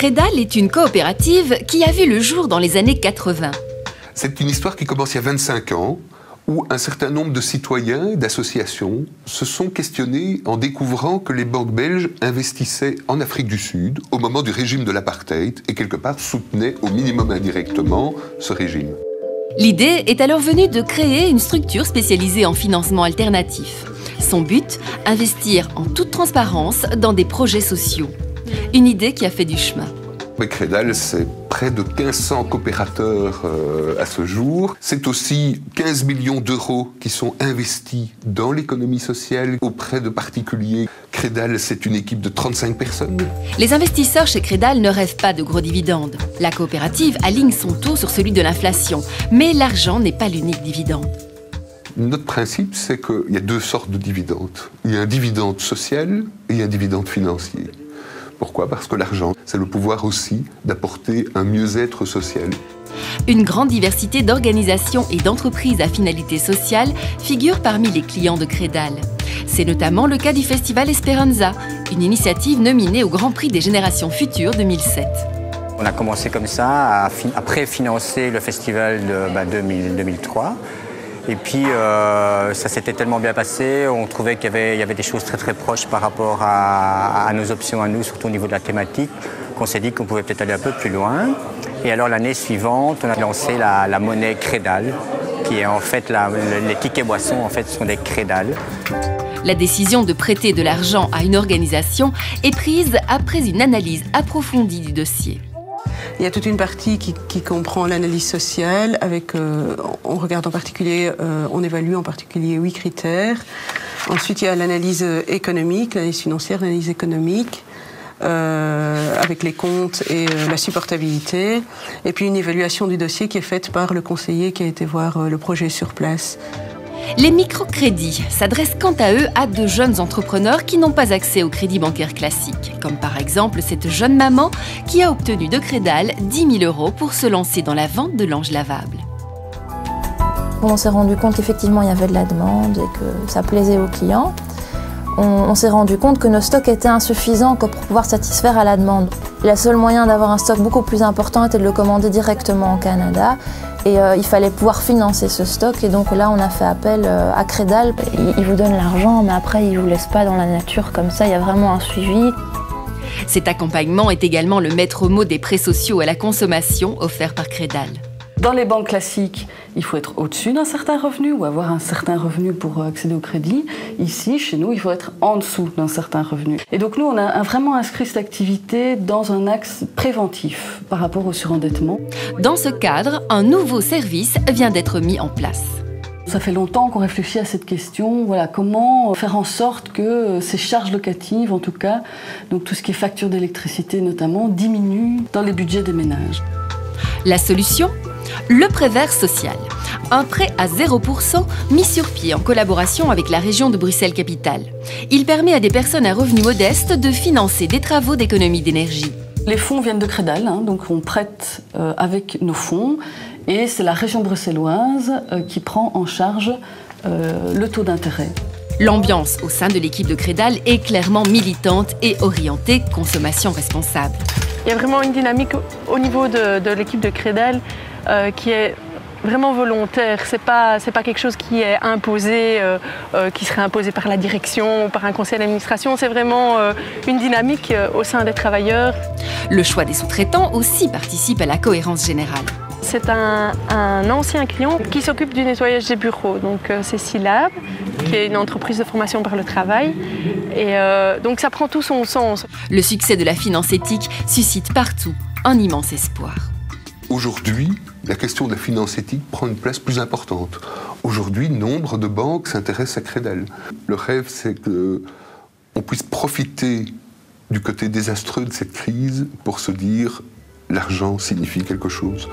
Crédal est une coopérative qui a vu le jour dans les années 80. C'est une histoire qui commence il y a 25 ans, où un certain nombre de citoyens et d'associations se sont questionnés en découvrant que les banques belges investissaient en Afrique du Sud au moment du régime de l'apartheid et quelque part soutenaient au minimum indirectement ce régime. L'idée est alors venue de créer une structure spécialisée en financement alternatif. Son but, investir en toute transparence dans des projets sociaux. Une idée qui a fait du chemin. Crédal, c'est près de 1500 coopérateurs à ce jour. C'est aussi 15 millions d'euros qui sont investis dans l'économie sociale auprès de particuliers. Crédal, c'est une équipe de 35 personnes. Les investisseurs chez Crédal ne rêvent pas de gros dividendes. La coopérative aligne son taux sur celui de l'inflation. Mais l'argent n'est pas l'unique dividende. Notre principe, c'est qu'il y a deux sortes de dividendes. Il y a un dividende social et un dividende financier. Pourquoi? Parce que l'argent, c'est le pouvoir aussi d'apporter un mieux-être social. Une grande diversité d'organisations et d'entreprises à finalité sociale figure parmi les clients de Crédal. C'est notamment le cas du Festival Esperanza, une initiative nominée au Grand Prix des Générations Futures 2007. On a commencé comme ça à préfinancer le festival de 2003. Et puis, ça s'était tellement bien passé, on trouvait qu'il y avait des choses très très proches par rapport à nos options à nous, surtout au niveau de la thématique, qu'on s'est dit qu'on pouvait peut-être aller un peu plus loin. Et alors l'année suivante, on a lancé la monnaie Crédal, qui est en fait, les tickets boissons en fait sont des Crédal. La décision de prêter de l'argent à une organisation est prise après une analyse approfondie du dossier. Il y a toute une partie qui comprend l'analyse sociale, avec, on regarde en particulier, on évalue en particulier 8 critères. Ensuite, il y a l'analyse économique, l'analyse financière, l'analyse économique, avec les comptes et la supportabilité. Et puis une évaluation du dossier qui est faite par le conseiller qui a été voir le projet sur place. Les microcrédits s'adressent quant à eux à de jeunes entrepreneurs qui n'ont pas accès au crédit bancaire classique, comme par exemple cette jeune maman qui a obtenu de Crédal 10 000 € pour se lancer dans la vente de linge lavable. On s'est rendu compte qu'effectivement il y avait de la demande et que ça plaisait aux clients. On s'est rendu compte que nos stocks étaient insuffisants pour pouvoir satisfaire à la demande. Le seul moyen d'avoir un stock beaucoup plus important était de le commander directement au Canada. Et il fallait pouvoir financer ce stock. Et donc là, on a fait appel à Crédal. Ils vous donnent l'argent, mais après, ils ne vous laissent pas dans la nature comme ça. Il y a vraiment un suivi. Cet accompagnement est également le maître mot des prêts sociaux à la consommation offerts par Crédal. Dans les banques classiques, il faut être au-dessus d'un certain revenu ou avoir un certain revenu pour accéder au crédit. Ici, chez nous, il faut être en dessous d'un certain revenu. Et donc nous, on a vraiment inscrit cette activité dans un axe préventif par rapport au surendettement. Dans ce cadre, un nouveau service vient d'être mis en place. Ça fait longtemps qu'on réfléchit à cette question, voilà, comment faire en sorte que ces charges locatives, en tout cas, donc tout ce qui est facture d'électricité notamment, diminuent dans les budgets des ménages. La solution ? Le prêt vert social. Un prêt à 0% mis sur pied en collaboration avec la région de Bruxelles-Capitale. Il permet à des personnes à revenus modestes de financer des travaux d'économie d'énergie. Les fonds viennent de Crédal, donc on prête avec nos fonds et c'est la région bruxelloise qui prend en charge le taux d'intérêt. L'ambiance au sein de l'équipe de Crédal est clairement militante et orientée consommation responsable. Il y a vraiment une dynamique au niveau de l'équipe de Crédal qui est vraiment volontaire. C'est pas quelque chose qui est imposé, qui serait imposé par la direction ou par un conseil d'administration. C'est vraiment une dynamique au sein des travailleurs. Le choix des sous-traitants aussi participe à la cohérence générale. C'est un ancien client qui s'occupe du nettoyage des bureaux. Donc c'est Silab, qui est une entreprise de formation par le travail. Et donc ça prend tout son sens. Le succès de la finance éthique suscite partout un immense espoir. Aujourd'hui, la question de la finance éthique prend une place plus importante. Aujourd'hui, nombre de banques s'intéressent à Crédal. Le rêve, c'est qu'on puisse profiter du côté désastreux de cette crise pour se dire l'argent signifie quelque chose.